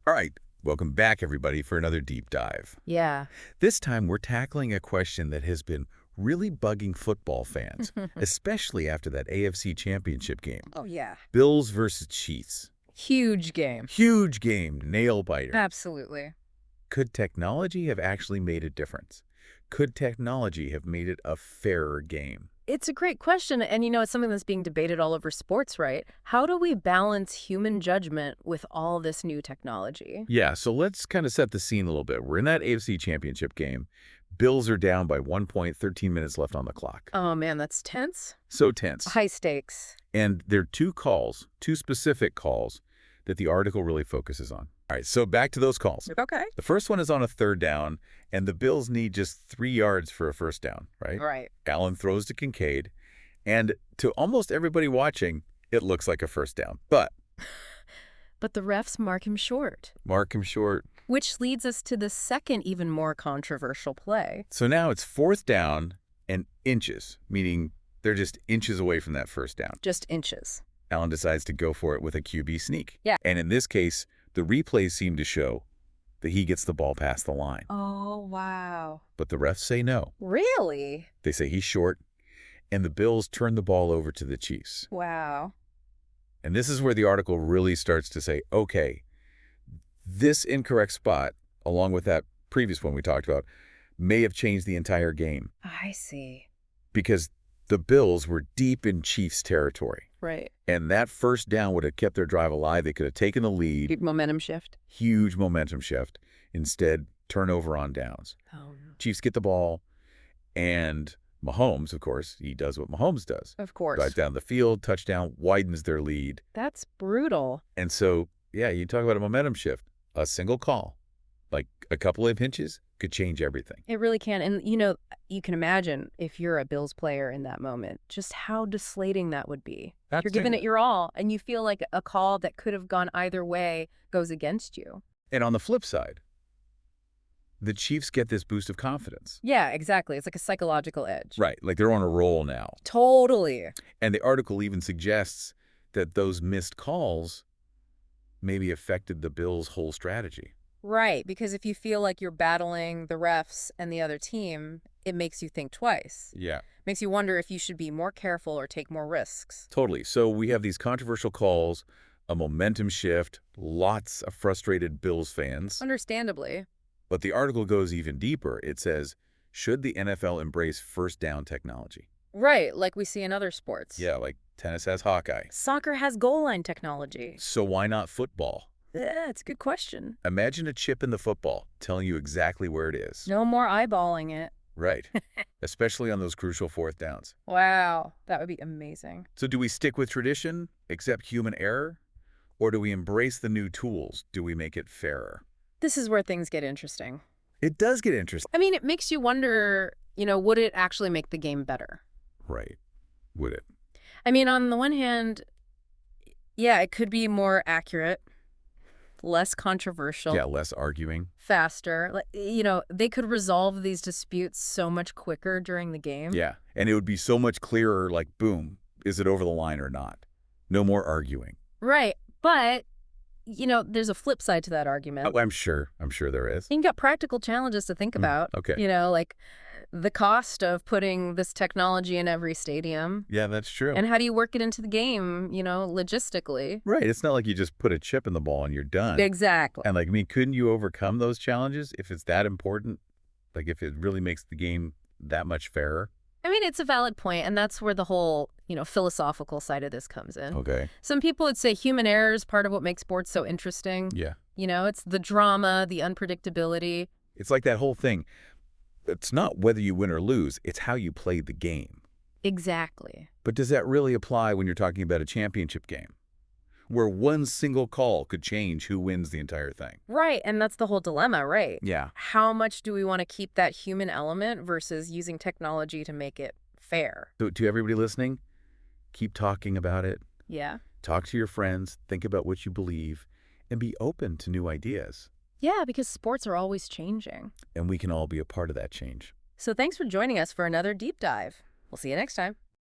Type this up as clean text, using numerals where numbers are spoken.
All right, welcome back, everybody, for another deep dive. Yeah. This time, we're tackling a question that has been really bugging football fans, especially after that AFC Championship game. Oh, yeah. Bills versus Chiefs. Huge game. Huge game, nail-biter. Absolutely. Could technology have actually made a difference? Could technology have made it a fairer game? It's a great question, and it's something that's being debated all over sports, right? How do we balance human judgment with all this new technology? Yeah, so let's kind of set the scene a little bit. We're in that AFC Championship game. Bills are down by 1 point, 13 minutes left on the clock. Oh, man, that's tense. So tense. High stakes. And there are two specific calls that the article really focuses on. All right, so back to those calls. Okay. The first one is on a third down, and the Bills need just 3 yards for a first down, right? Right. Allen throws to Kincaid, and to almost everybody watching, it looks like a first down. But But the refs mark him short, mark him short. which leads us to the second, even more controversial play. So now it's fourth down and inches, meaning they're just inches away from that first down. Just inches. Allen decides to go for it with a QB sneak. Yeah. And in this case, the replays seem to show that he gets the ball past the line. Oh, wow. But the refs say no. Really? They say he's short, and the Bills turn the ball over to the Chiefs. Wow. And this is where the article really starts to say, okay, this incorrect spot, along with that previous one we talked about, may have changed the entire game I see. because the Bills were deep in Chiefs territory. Right. And that first down would have kept their drive alive. They could have taken the lead. Big momentum shift. Huge momentum shift. Instead, turnover on downs. Oh, no. Chiefs get the ball, and Mahomes, of course, he does what Mahomes does. Of course. Drives down the field, touchdown, widens their lead. That's brutal. And so, yeah, you talk about a momentum shift. A single call, like a couple of inches, could change everything. It really can. And, you can imagine if you're a Bills player in that moment, just how deflating that would be. You're giving it your all, and you feel like a call that could have gone either way goes against you. And on the flip side, the Chiefs get this boost of confidence. Yeah, exactly. It's like a psychological edge. Right, like they're on a roll now. Totally. And the article even suggests that those missed calls maybe affected the Bills' whole strategy. Right, because if you feel like you're battling the refs and the other team, it makes you think twice. Yeah. Makes you wonder if you should be more careful or take more risks. Totally. So we have these controversial calls, a momentum shift, lots of frustrated Bills fans. Understandably. But the article goes even deeper. It says, should the NFL embrace first down technology? Right, like we see in other sports. Yeah, like tennis has Hawkeye. Soccer has goal line technology. So why not football? Yeah, it's a good question. Imagine a chip in the football telling you exactly where it is. No more eyeballing it. Right. Especially on those crucial fourth downs. Wow, that would be amazing. So do we stick with tradition, accept human error, or do we embrace the new tools? Do we make it fairer? This is where things get interesting. It does get interesting. I mean, it makes you wonder, would it actually make the game better? Right. Would it? I mean, on the one hand, yeah, it could be more accurate, less controversial. Yeah, less arguing. Faster. They could resolve these disputes so much quicker during the game. Yeah, and it would be so much clearer, like, boom, is it over the line or not? No more arguing. Right. But, there's a flip side to that argument. Oh, I'm sure there is. You've got practical challenges to think about. Okay. Like the cost of putting this technology in every stadium. Yeah, that's true. And how do you work it into the game, logistically? Right, it's not like you just put a chip in the ball and you're done. Exactly. And couldn't you overcome those challenges if it's that important? Like if it really makes the game that much fairer? I mean, it's a valid point, and that's where the whole, philosophical side of this comes in. Okay. Some people would say human error is part of what makes sports so interesting. Yeah. It's the drama, the unpredictability. It's like that whole thing. It's not whether you win or lose, it's how you play the game. Exactly. But does that really apply when you're talking about a championship game, where one single call could change who wins the entire thing? Right, and that's the whole dilemma, right? Yeah. How much do we want to keep that human element versus using technology to make it fair? So to everybody listening, keep talking about it. Yeah. Talk to your friends, think about what you believe, and be open to new ideas. Yeah, because sports are always changing. And we can all be a part of that change. So thanks for joining us for another deep dive. We'll see you next time.